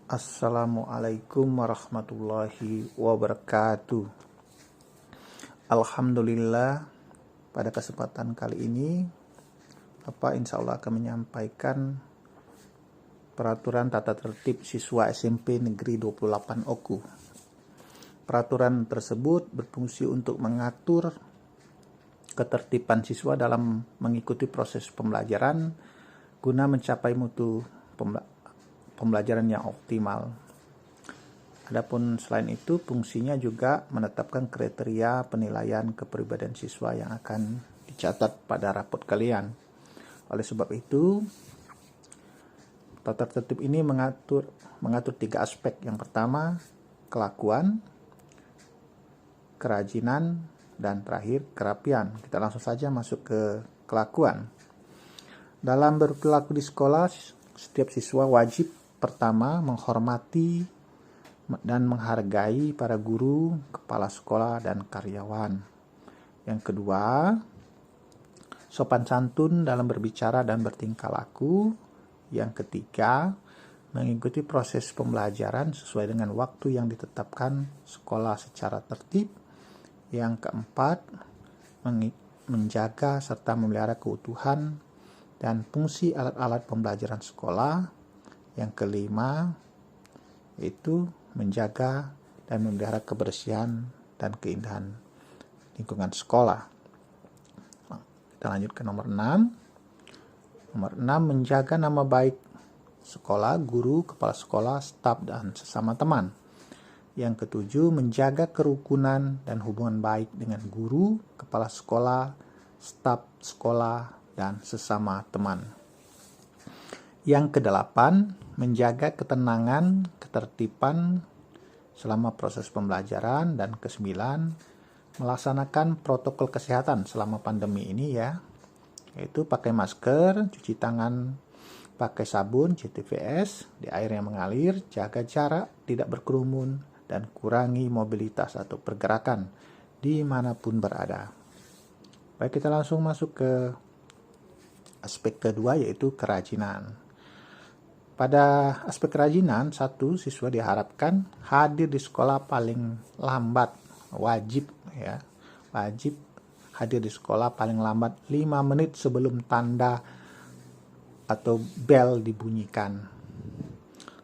Assalamualaikum warahmatullahi wabarakatuh. Alhamdulillah, pada kesempatan kali ini Bapak insya Allah akan menyampaikan peraturan tata tertib siswa SMP Negeri 28 Oku. Peraturan tersebut berfungsi untuk mengatur ketertiban siswa dalam mengikuti proses pembelajaran guna mencapai mutu pembelajaran yang optimal. Adapun selain itu, fungsinya juga menetapkan kriteria penilaian kepribadian siswa yang akan dicatat pada rapot kalian. Oleh sebab itu, tata tertib ini mengatur 3 aspek. Yang pertama, kelakuan, kerajinan, dan terakhir kerapian. Kita langsung saja masuk ke kelakuan. Dalam berperilaku di sekolah, setiap siswa wajib pertama menghormati dan menghargai para guru, kepala sekolah, dan karyawan. Yang kedua, sopan santun dalam berbicara dan bertingkah laku. Yang ketiga, mengikuti proses pembelajaran sesuai dengan waktu yang ditetapkan sekolah secara tertib. Yang keempat, menjaga serta memelihara keutuhan dan fungsi alat-alat pembelajaran sekolah. Yang kelima, yaitu menjaga dan memelihara kebersihan dan keindahan lingkungan sekolah. Kita lanjut ke nomor 6. Nomor 6, menjaga nama baik sekolah, guru, kepala sekolah, staf, dan sesama teman. Yang ketujuh, menjaga kerukunan dan hubungan baik dengan guru, kepala sekolah, staf sekolah, dan sesama teman. Yang kedelapan, menjaga ketenangan, ketertiban selama proses pembelajaran. Dan kesembilan, melaksanakan protokol kesehatan selama pandemi ini ya, yaitu pakai masker, cuci tangan pakai sabun, CTVS, di air yang mengalir, jaga jarak, tidak berkerumun, dan kurangi mobilitas atau pergerakan dimanapun berada. Baik, kita langsung masuk ke aspek kedua, yaitu kerajinan. Pada aspek kerajinan, 1, siswa diharapkan hadir di sekolah paling lambat, wajib hadir di sekolah paling lambat 5 menit sebelum tanda atau bel dibunyikan.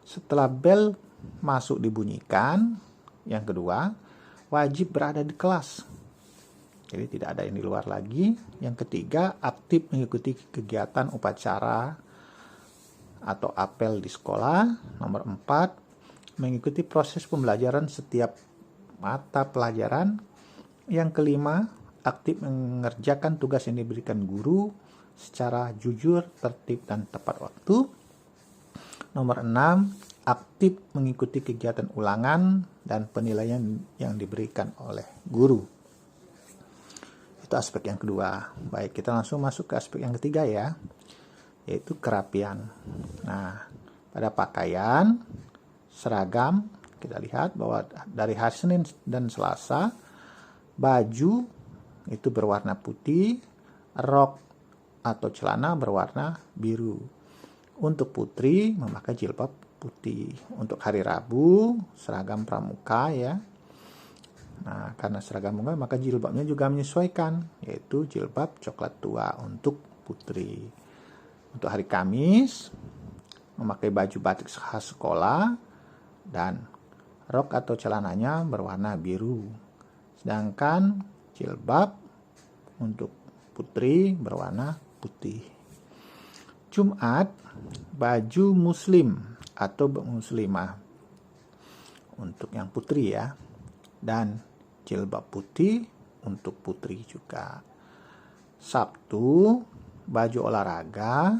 Setelah bel masuk dibunyikan, yang kedua, wajib berada di kelas. Jadi tidak ada yang di luar lagi. Yang ketiga, aktif mengikuti kegiatan upacara atau apel di sekolah. Nomor 4, mengikuti proses pembelajaran setiap mata pelajaran. Yang kelima, aktif mengerjakan tugas yang diberikan guru secara jujur, tertib, dan tepat waktu. Nomor 6, aktif mengikuti kegiatan ulangan dan penilaian yang diberikan oleh guru. Itu aspek yang kedua. Baik, kita langsung masuk ke aspek yang ketiga ya, yaitu kerapian. Nah, pada pakaian, seragam, kita lihat bahwa dari hari Senin dan Selasa, baju itu berwarna putih, rok atau celana berwarna biru. Untuk putri memakai jilbab putih. Untuk hari Rabu, seragam pramuka ya. Nah, karena seragam pramuka, maka jilbabnya juga menyesuaikan, yaitu jilbab coklat tua untuk putri. Untuk hari Kamis, memakai baju batik khas sekolah dan rok atau celananya berwarna biru. Sedangkan jilbab untuk putri berwarna putih. Jumat, baju muslim atau muslimah untuk yang putri ya, dan jilbab putih untuk putri juga. Sabtu, baju olahraga,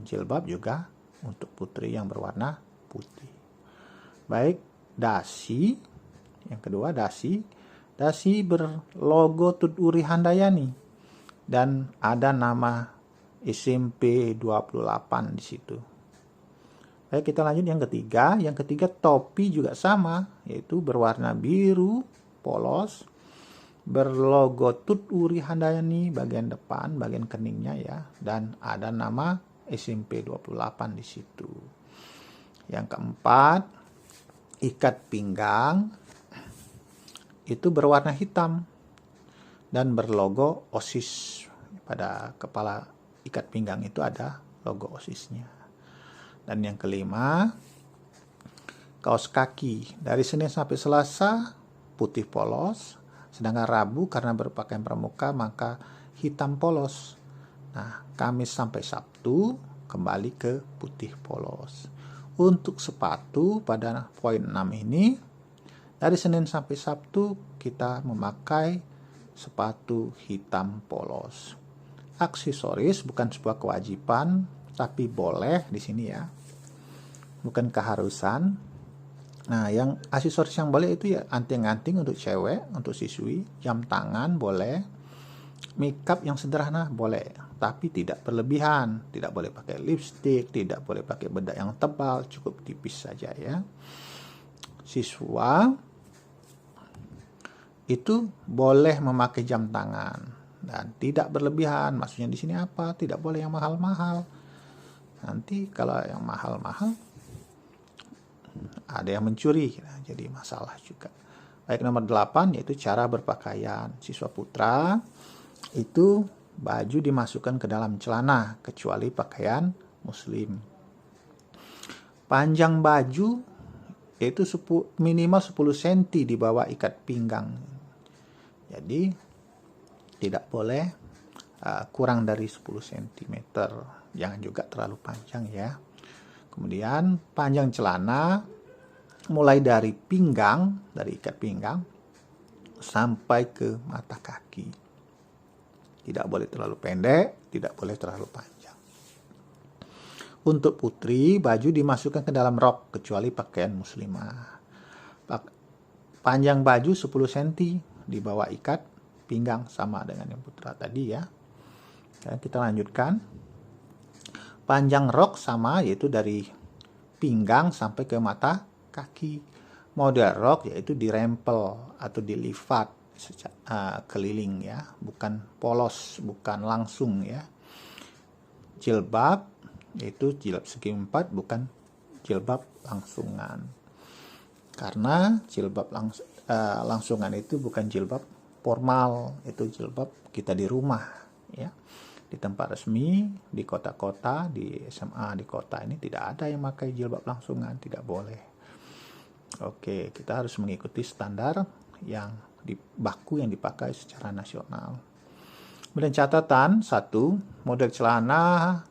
jilbab juga untuk putri yang berwarna putih. Baik, dasi, yang kedua dasi berlogo Tuturi Handayani dan ada nama SMP 28 di situ. Baik, kita lanjut yang ketiga. Yang ketiga, topi juga sama, yaitu berwarna biru polos, berlogo Tuturi Handayani bagian depan, bagian keningnya ya, dan ada nama SMP 28 di situ. Yang keempat, ikat pinggang itu berwarna hitam dan berlogo OSIS. Pada kepala ikat pinggang itu ada logo OSIS-nya. Dan yang kelima, kaos kaki dari Senin sampai Selasa putih polos, sedangkan Rabu karena berpakaian pramuka maka hitam polos. Nah, Kamis sampai Sabtu kembali ke putih polos. Untuk sepatu pada poin 6 ini, dari Senin sampai Sabtu kita memakai sepatu hitam polos. Aksesoris bukan sebuah kewajiban, tapi boleh di sini ya. Bukan keharusan. Nah, yang aksesoris yang boleh itu ya anting-anting untuk cewek, untuk siswi, jam tangan boleh, makeup yang sederhana boleh, tapi tidak berlebihan. Tidak boleh pakai lipstick, tidak boleh pakai bedak yang tebal, cukup tipis saja ya. Siswa itu boleh memakai jam tangan dan tidak berlebihan. Maksudnya di sini apa? Tidak boleh yang mahal-mahal. Nanti kalau yang mahal-mahal ada yang mencuri, jadi masalah juga. Baik, nomor 8 yaitu cara berpakaian. Siswa putra itu baju dimasukkan ke dalam celana kecuali pakaian muslim. Panjang baju yaitu minimal 10 cm di bawah ikat pinggang. Jadi tidak boleh kurang dari 10 cm. Jangan juga terlalu panjang ya. Kemudian panjang celana mulai dari pinggang, dari ikat pinggang sampai ke mata kaki. Tidak boleh terlalu pendek, tidak boleh terlalu panjang. Untuk putri, baju dimasukkan ke dalam rok kecuali pakaian muslimah. Panjang baju 10 cm di bawah ikat pinggang, sama dengan yang putra tadi ya. Dan kita lanjutkan. Panjang rok sama, yaitu dari pinggang sampai ke mata kaki. Model rok yaitu dirempel atau dilipat keliling ya, bukan polos, bukan langsung ya. Jilbab yaitu jilbab segi 4, bukan jilbab langsungan. Karena jilbab langsungan itu bukan jilbab formal, itu jilbab kita di rumah ya. Di tempat resmi, di kota-kota, di SMA di kota ini tidak ada yang pakai jilbab langsungan, tidak boleh. Oke, kita harus mengikuti standar yang baku yang dipakai secara nasional. Kemudian catatan 1, model celana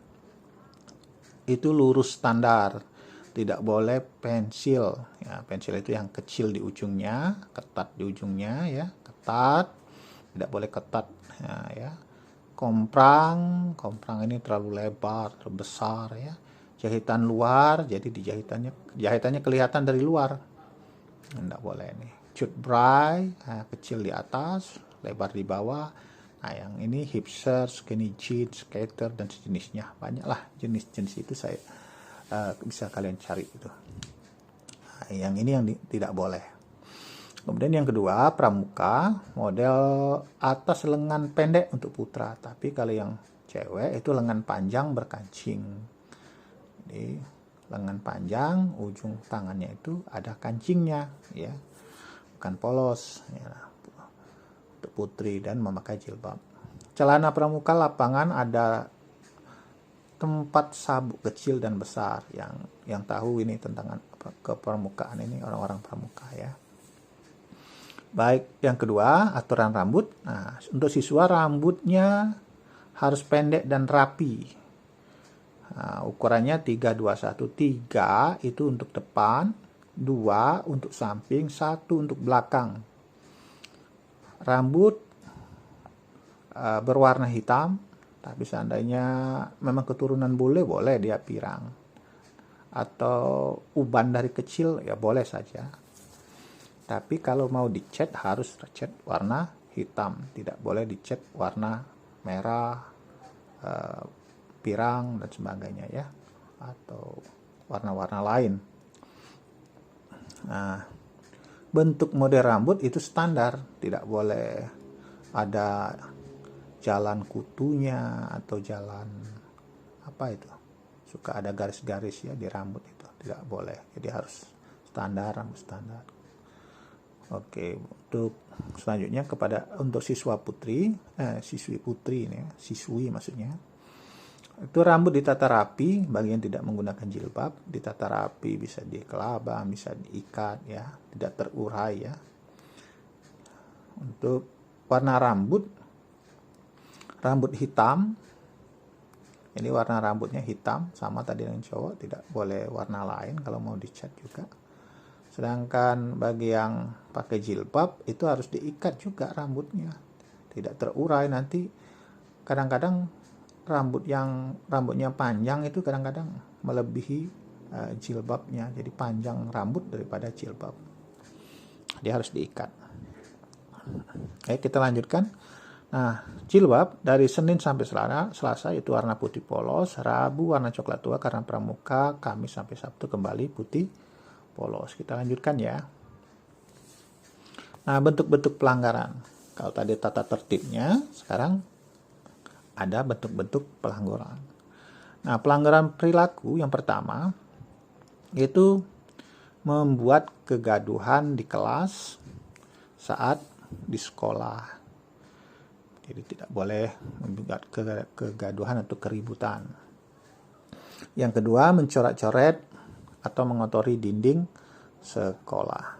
itu lurus standar. Tidak boleh pensil. Ya, pensil itu yang kecil di ujungnya, ketat di ujungnya ya, ketat. Tidak boleh ketat ya. Komprang ini terlalu lebar, terlalu besar ya. Jahitan luar, jadi jahitannya kelihatan dari luar. Tidak boleh nih. Cut bray, kecil di atas, lebar di bawah. Nah, yang ini hipster, skinny jeans, skater dan sejenisnya. Banyaklah jenis-jenis itu saya bisa kalian cari itu. Nah, yang ini yang tidak boleh. Kemudian yang kedua, pramuka, model atas lengan pendek untuk putra, tapi kalau yang cewek itu lengan panjang berkancing. Jadi lengan panjang, ujung tangannya itu ada kancingnya ya, bukan polos ya, untuk putri dan memakai jilbab. Celana pramuka lapangan ada tempat sabuk kecil dan besar. Yang tahu ini tentang kepramukaan ini orang-orang pramuka ya. Baik, yang kedua, aturan rambut. Nah, untuk siswa rambutnya harus pendek dan rapi. Nah, ukurannya 3-2-1. 3 itu untuk depan, 2 untuk samping, 1 untuk belakang. Rambut berwarna hitam, tapi seandainya memang keturunan bule, boleh dia pirang. Atau uban dari kecil, ya boleh saja. Tapi kalau mau dicat harus cat warna hitam, tidak boleh dicat warna merah, pirang dan sebagainya ya, atau warna-warna lain. Nah, bentuk model rambut itu standar, tidak boleh ada jalan kutunya atau jalan apa itu, suka ada garis-garis ya di rambut itu, tidak boleh. Jadi harus standar, rambut standar. Oke, untuk selanjutnya untuk siswi putri ini ya, siswi maksudnya. Itu rambut ditata rapi, bagi yang tidak menggunakan jilbab, ditata rapi, bisa dikelabang, bisa diikat ya, tidak terurai ya. Untuk warna rambut hitam. Ini warna rambutnya hitam, sama tadi dengan cowok, tidak boleh warna lain kalau mau dicat juga. Sedangkan bagi yang pakai jilbab itu harus diikat juga rambutnya, tidak terurai. Nanti kadang-kadang rambutnya panjang itu kadang-kadang melebihi jilbabnya, jadi panjang rambut daripada jilbab. Dia harus diikat. Oke, kita lanjutkan. Nah, jilbab dari Senin sampai Selasa itu warna putih polos, Rabu warna coklat tua karena pramuka, Kamis sampai Sabtu kembali putih polos. Kita lanjutkan ya. Nah, bentuk-bentuk pelanggaran. Kalau tadi tata tertibnya, sekarang ada bentuk-bentuk pelanggaran. Nah, pelanggaran perilaku yang pertama itu membuat kegaduhan di kelas saat di sekolah. Jadi tidak boleh membuat kegaduhan atau keributan. Yang kedua, mencoret-coret atau mengotori dinding sekolah.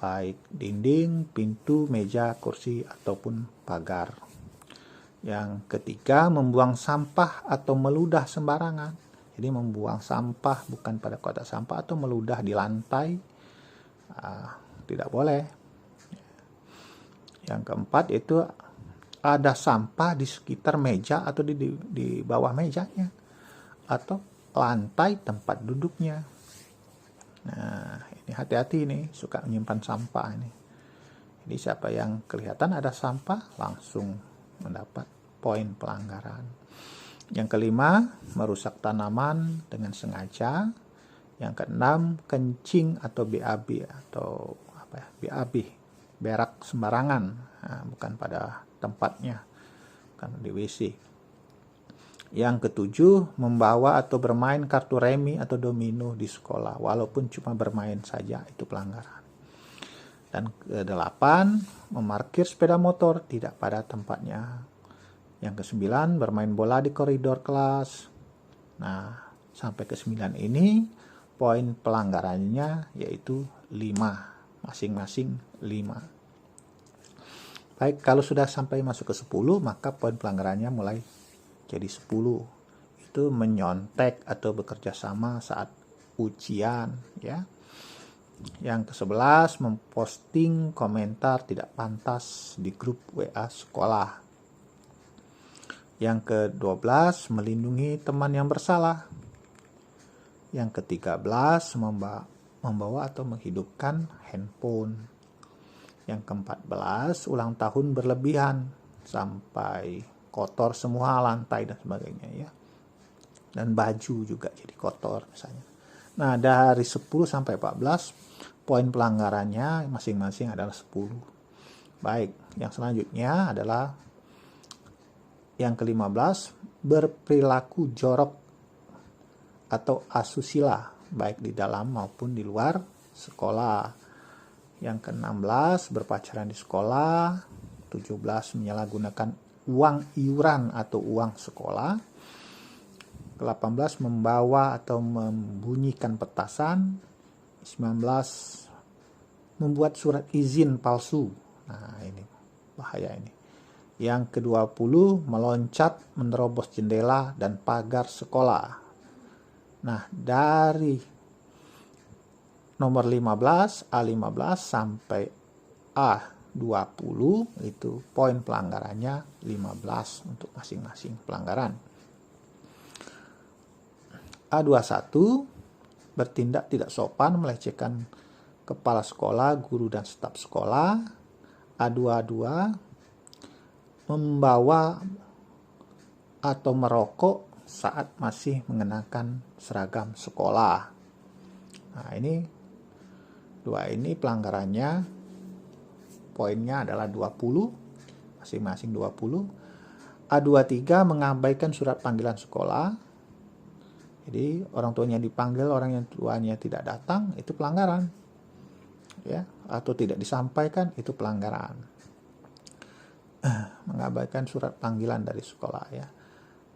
Baik dinding, pintu, meja, kursi, ataupun pagar. Yang ketiga, membuang sampah atau meludah sembarangan. Jadi membuang sampah bukan pada kotak sampah atau meludah di lantai. Tidak boleh. Yang keempat itu ada sampah di sekitar meja atau di bawah mejanya atau lantai tempat duduknya. Nah, ini hati-hati nih, suka menyimpan sampah ini. Jadi siapa yang kelihatan ada sampah langsung mendapat poin pelanggaran. Yang kelima, merusak tanaman dengan sengaja. Yang keenam, kencing atau BAB atau BAB, berak sembarangan, bukan pada tempatnya, bukan di WC. Yang ketujuh, membawa atau bermain kartu remi atau domino di sekolah, walaupun cuma bermain saja, itu pelanggaran. Dan kedelapan, memarkir sepeda motor tidak pada tempatnya. Yang kesembilan, bermain bola di koridor kelas. Nah, sampai ke-9 ini, poin pelanggarannya yaitu 5, masing-masing 5. Baik, kalau sudah sampai masuk ke 10, maka poin pelanggarannya mulai jadi 10. Itu menyontek atau bekerja sama saat ujian ya. Yang ke-11, memposting komentar tidak pantas di grup WA sekolah. Yang ke-12, melindungi teman yang bersalah. Yang ke-13, membawa atau menghidupkan handphone. Yang ke-14, ulang tahun berlebihan sampai kotor semua lantai dan sebagainya ya. Dan baju juga jadi kotor misalnya. Nah, dari 10 sampai 14 poin pelanggarannya masing-masing adalah 10. Baik, yang selanjutnya adalah yang ke-15, berperilaku jorok atau asusila baik di dalam maupun di luar sekolah. Yang ke-16, berpacaran di sekolah. 17, menyalahgunakan uang iuran atau uang sekolah. Ke-18, membawa atau membunyikan petasan. 19, membuat surat izin palsu. Nah, ini bahaya ini. Yang ke-20, meloncat, menerobos jendela dan pagar sekolah. Nah, dari nomor 15, A15 sampai A20 itu poin pelanggarannya 15 untuk masing-masing pelanggaran. A21, bertindak tidak sopan, melecehkan kepala sekolah, guru dan staf sekolah. A22, membawa atau merokok saat masih mengenakan seragam sekolah. Nah, ini pelanggarannya poinnya adalah 20, masing-masing 20. A23, mengabaikan surat panggilan sekolah. Jadi orang tuanya dipanggil, orang yang tuanya tidak datang, itu pelanggaran. Ya, atau tidak disampaikan, itu pelanggaran. Mengabaikan surat panggilan dari sekolah ya.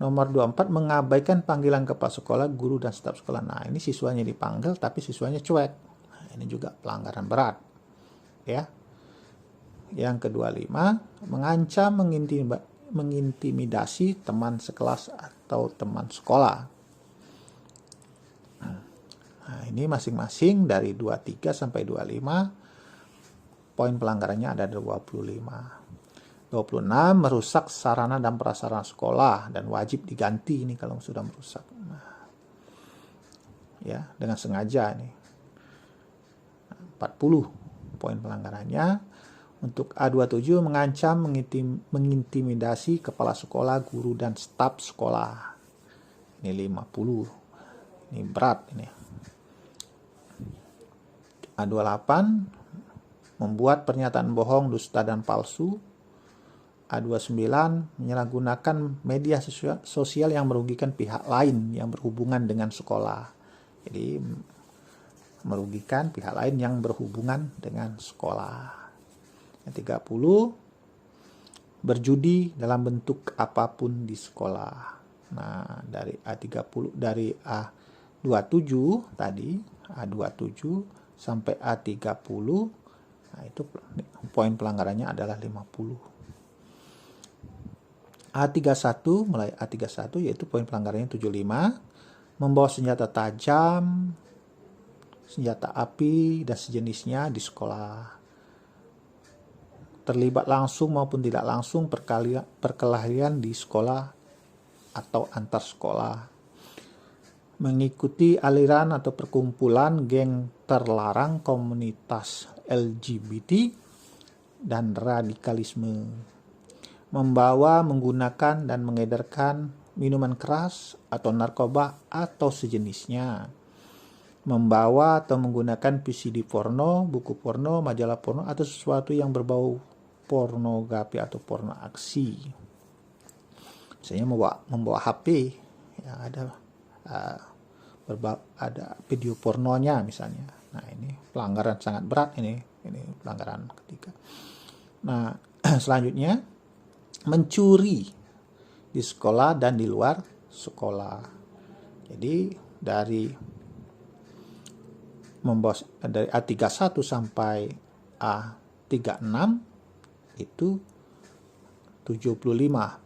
Nomor 24, mengabaikan panggilan kepala sekolah, guru, dan staf sekolah. Nah, ini siswanya dipanggil tapi siswanya cuek. Nah, ini juga pelanggaran berat. Ya. Yang ke-25, mengancam, mengintimidasi teman sekelas atau teman sekolah. Nah, ini masing-masing dari 23 sampai 25, poin pelanggarannya ada 25. 26, merusak sarana dan prasarana sekolah dan wajib diganti ini kalau sudah merusak. Nah, ya, dengan sengaja ini. 40 poin pelanggarannya. Untuk A27, mengancam, mengintimidasi kepala sekolah, guru, dan staf sekolah. Ini 50. Ini berat ini. A28, membuat pernyataan bohong, dusta, dan palsu. A29, menyalahgunakan media sosial yang merugikan pihak lain yang berhubungan dengan sekolah. Jadi, merugikan pihak lain yang berhubungan dengan sekolah. Yang 30, berjudi dalam bentuk apapun di sekolah. Nah, dari A27 tadi, A27 sampai A30, nah itu poin pelanggarannya adalah 50. A31, mulai A31 yaitu poin pelanggarannya 75, membawa senjata tajam, senjata api, dan sejenisnya di sekolah. Terlibat langsung maupun tidak langsung perkelahian di sekolah atau antar sekolah. Mengikuti aliran atau perkumpulan geng terlarang, komunitas LGBT, dan radikalisme. Membawa, menggunakan, dan mengedarkan minuman keras atau narkoba atau sejenisnya. Membawa atau menggunakan VCD porno, buku porno, majalah porno, atau sesuatu yang berbau pornografi atau porno aksi. Misalnya membawa HP, ya ada video pornonya misalnya. Nah, ini pelanggaran sangat berat ini pelanggaran ketiga. Nah, selanjutnya, mencuri di sekolah dan di luar sekolah. Jadi dari A31 sampai A36 itu 75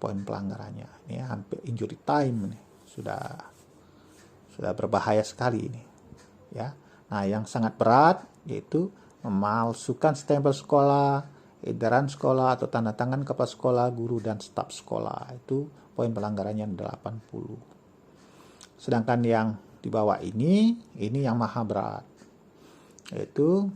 poin pelanggarannya. Ini hampir injury time ini. Sudah berbahaya sekali ini. Ya. Nah, yang sangat berat yaitu memalsukan stempel sekolah, edaran sekolah atau tanda tangan kepala sekolah, guru, dan staf sekolah. Itu poin pelanggarannya 80. Sedangkan yang di bawah ini yang maha berat. Yaitu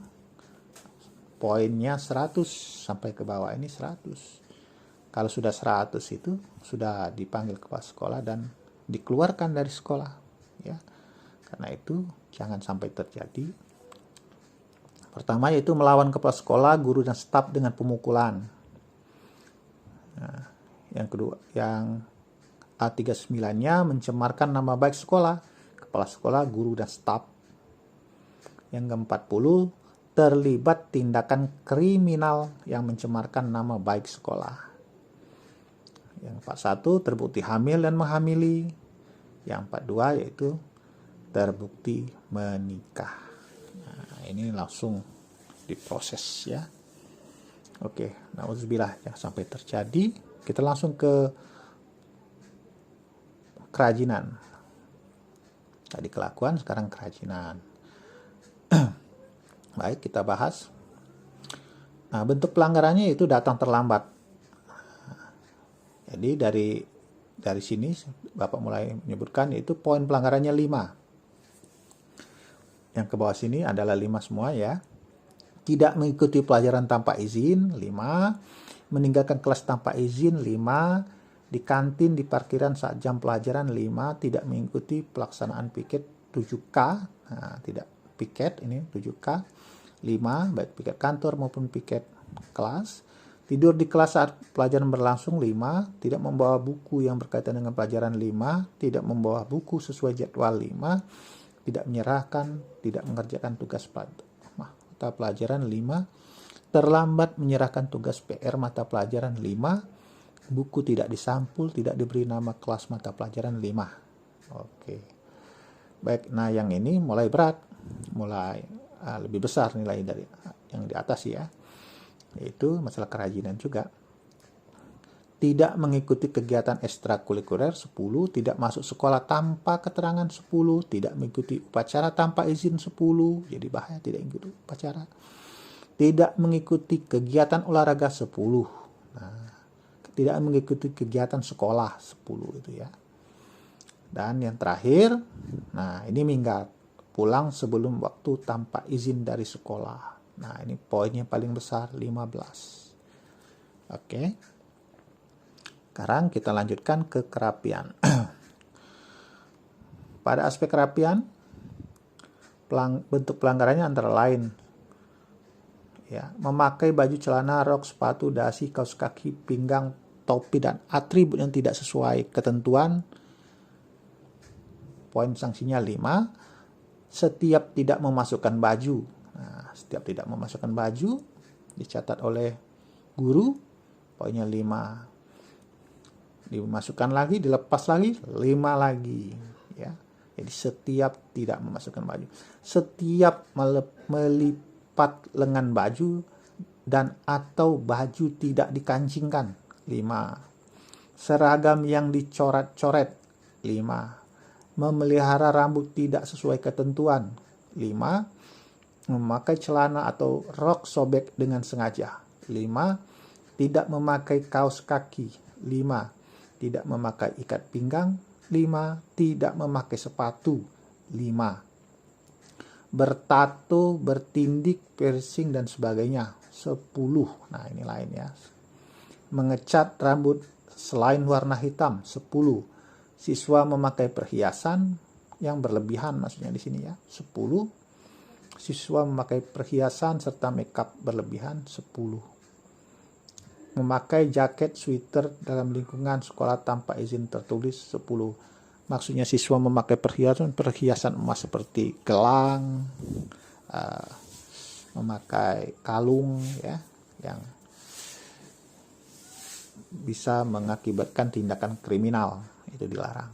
poinnya 100 sampai ke bawah ini 100. Kalau sudah 100 itu sudah dipanggil kepala sekolah dan dikeluarkan dari sekolah. Ya. Karena itu jangan sampai terjadi. Pertama yaitu melawan kepala sekolah, guru, dan staf dengan pemukulan. Nah, yang kedua, yang A39-nya mencemarkan nama baik sekolah, kepala sekolah, guru, dan staf. Yang ke-40, terlibat tindakan kriminal yang mencemarkan nama baik sekolah. Yang 41, terbukti hamil dan menghamili. Yang 42 yaitu terbukti menikah. Ini langsung diproses ya. Oke, nauzubillah jangan sampai terjadi. Kita langsung ke kerajinan. Tadi kelakuan, sekarang kerajinan. Baik, kita bahas. Nah, bentuk pelanggarannya itu datang terlambat. Jadi dari sini Bapak mulai menyebutkan yaitu poin pelanggarannya 5. Yang ke bawah sini adalah 5 semua ya. Tidak mengikuti pelajaran tanpa izin, 5. Meninggalkan kelas tanpa izin, 5. Di kantin, di parkiran saat jam pelajaran, 5. Tidak mengikuti pelaksanaan piket, 7K. Nah, tidak piket, ini 7K. 5. Baik piket kantor maupun piket kelas. Tidur di kelas saat pelajaran berlangsung 5, tidak membawa buku yang berkaitan dengan pelajaran 5, tidak membawa buku sesuai jadwal 5, tidak menyerahkan, tidak mengerjakan tugas mata pelajaran 5, terlambat menyerahkan tugas PR mata pelajaran 5, buku tidak disampul, tidak diberi nama kelas mata pelajaran 5. Oke. Baik, nah yang ini mulai berat, mulai lebih besar nilai dari yang di atas ya. Yaitu masalah kerajinan juga. Tidak mengikuti kegiatan ekstrakurikuler 10, tidak masuk sekolah tanpa keterangan 10, tidak mengikuti upacara tanpa izin 10, jadi bahaya tidak mengikuti upacara. Tidak mengikuti kegiatan olahraga 10. Nah, tidak mengikuti kegiatan sekolah 10 itu ya. Dan yang terakhir, nah ini minggat, pulang sebelum waktu tanpa izin dari sekolah. Nah, ini poinnya paling besar 15. Oke. Sekarang kita lanjutkan ke kerapian. Pada aspek kerapian, bentuk pelanggarannya antara lain ya, memakai baju celana, rok, sepatu, dasi, kaos kaki, pinggang, topi dan atribut yang tidak sesuai ketentuan. Poin sanksinya 5. Setiap tidak memasukkan baju. Nah, setiap tidak memasukkan baju dicatat oleh guru, poinnya 5. Dimasukkan lagi, dilepas lagi, 5 lagi ya. Jadi setiap tidak memasukkan baju, setiap melipat lengan baju dan atau baju tidak dikancingkan, 5. Seragam yang dicoret-coret, 5. Memelihara rambut tidak sesuai ketentuan, 5. Memakai celana atau rok sobek dengan sengaja, 5. Tidak memakai kaos kaki, 5. Tidak memakai ikat pinggang, 5. Tidak memakai sepatu, 5. Bertato, bertindik, piercing dan sebagainya, 10. Nah, ini lain ya. Mengecat rambut selain warna hitam, 10. Siswa memakai perhiasan yang berlebihan, maksudnya di sini ya, 10. Siswa memakai perhiasan serta makeup berlebihan, 10. Memakai jaket, sweater dalam lingkungan sekolah tanpa izin tertulis, 10. Maksudnya siswa memakai perhiasan emas seperti gelang, memakai kalung ya, yang bisa mengakibatkan tindakan kriminal, itu dilarang.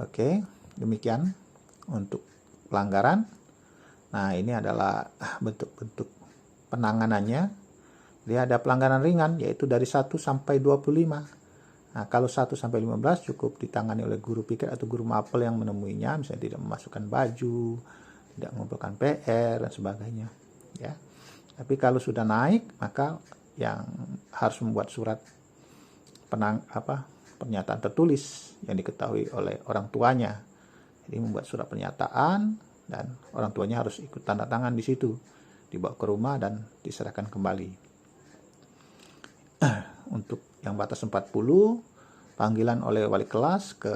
Oke, demikian untuk pelanggaran. Nah, ini adalah bentuk-bentuk penanganannya. Dia ada pelanggaran ringan, yaitu dari 1 sampai 25. Nah, kalau 1 sampai 15 cukup ditangani oleh guru piket atau guru mapel yang menemuinya, misalnya tidak memasukkan baju, tidak mengumpulkan PR dan sebagainya. Ya. Tapi kalau sudah naik, maka yang harus membuat surat pernyataan tertulis yang diketahui oleh orang tuanya. Jadi membuat surat pernyataan dan orang tuanya harus ikut tanda tangan di situ, dibawa ke rumah dan diserahkan kembali. Untuk yang batas 40, panggilan oleh wali kelas ke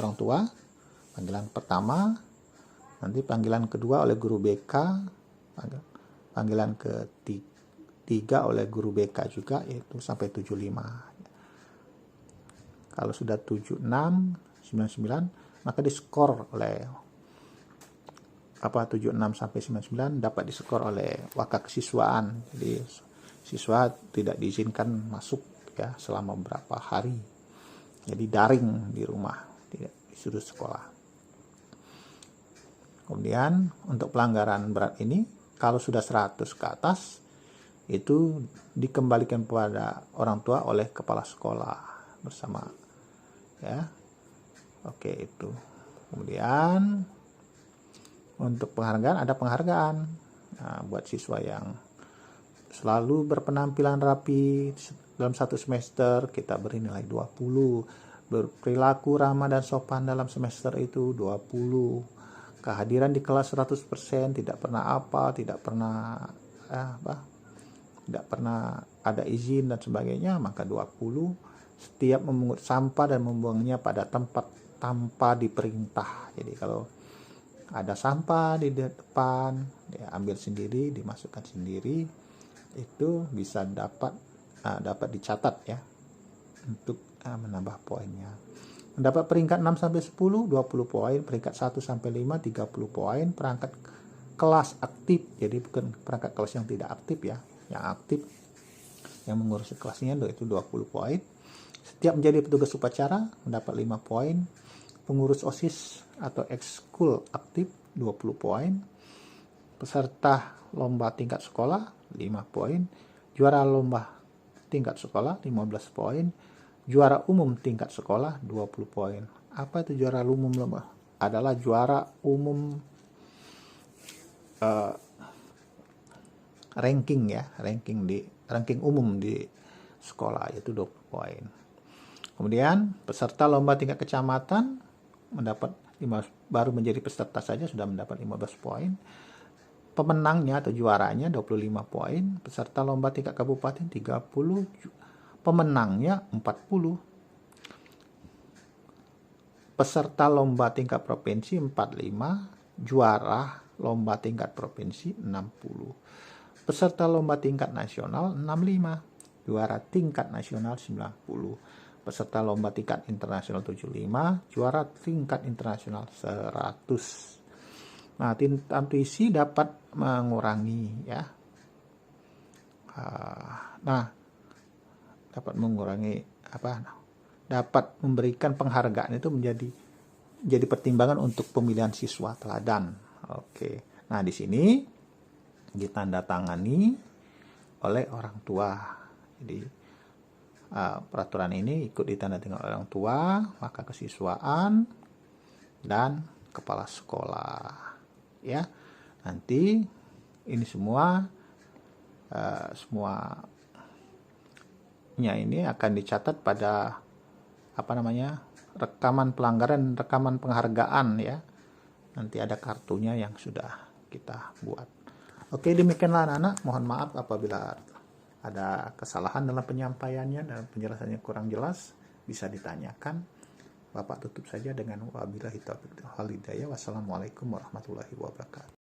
orang tua, panggilan pertama, nanti panggilan kedua oleh guru BK, panggilan ketiga oleh guru BK juga, yaitu sampai 75. Kalau sudah 76, 99, maka diskor oleh 76 sampai 99 dapat diskor oleh wakak kesiswaan. Jadi siswa tidak diizinkan masuk ya selama beberapa hari. Jadi daring di rumah, tidak disuruh sekolah. Kemudian untuk pelanggaran berat ini, kalau sudah 100 ke atas, itu dikembalikan kepada orang tua oleh kepala sekolah bersama ya. Oke, itu. Kemudian untuk penghargaan, ada penghargaan buat siswa yang selalu berpenampilan rapi dalam 1 semester, kita beri nilai 20. Berperilaku ramah dan sopan dalam semester itu 20. Kehadiran di kelas 100%, tidak pernah tidak pernah ada izin dan sebagainya, maka 20. Setiap memungut sampah dan membuangnya pada tempat tanpa diperintah. Jadi kalau ada sampah di depan, dia ambil sendiri, dimasukkan sendiri. itu bisa dapat dicatat ya untuk menambah poinnya. Mendapat peringkat 6 sampai 10 20 poin, peringkat 1 sampai 5 30 poin, perangkat kelas aktif. Jadi bukan perangkat kelas yang tidak aktif ya, yang aktif yang mengurus kelasnya itu 20 poin. Setiap menjadi petugas upacara mendapat 5 poin. Pengurus OSIS atau ekskul aktif 20 poin. Peserta lomba tingkat sekolah 5 poin. Juara lomba tingkat sekolah 15 poin. Juara umum tingkat sekolah 20 poin. Apa itu juara umum lomba? Adalah juara umum ranking ya, ranking umum di sekolah, yaitu 20 poin. Kemudian peserta lomba tingkat kecamatan baru menjadi peserta saja sudah mendapat 15 poin. Pemenangnya atau juaranya 25 poin. Peserta lomba tingkat kabupaten 30, pemenangnya 40. Peserta lomba tingkat provinsi 45, juara lomba tingkat provinsi 60. Peserta lomba tingkat nasional 65, juara tingkat nasional 90. Peserta lomba tingkat internasional 75, juara tingkat internasional 100. Nah, intuisi dapat mengurangi ya. Dapat mengurangi dapat memberikan penghargaan itu menjadi pertimbangan untuk pemilihan siswa teladan. Oke. Nah, di sini ditandatangani oleh orang tua. Jadi peraturan ini ikut ditandatangani oleh orang tua, maka kesiswaan dan kepala sekolah. Ya, nanti ini semuanya ini akan dicatat pada rekaman pelanggaran, rekaman penghargaan ya. Nanti ada kartunya yang sudah kita buat. Oke, demikianlah anak-anak. Mohon maaf apabila ada kesalahan dalam penyampaiannya dan penjelasannya kurang jelas, bisa ditanyakan. Bapak tutup saja dengan wabillahi taufiq wal hidayah. Wassalamualaikum warahmatullahi wabarakatuh.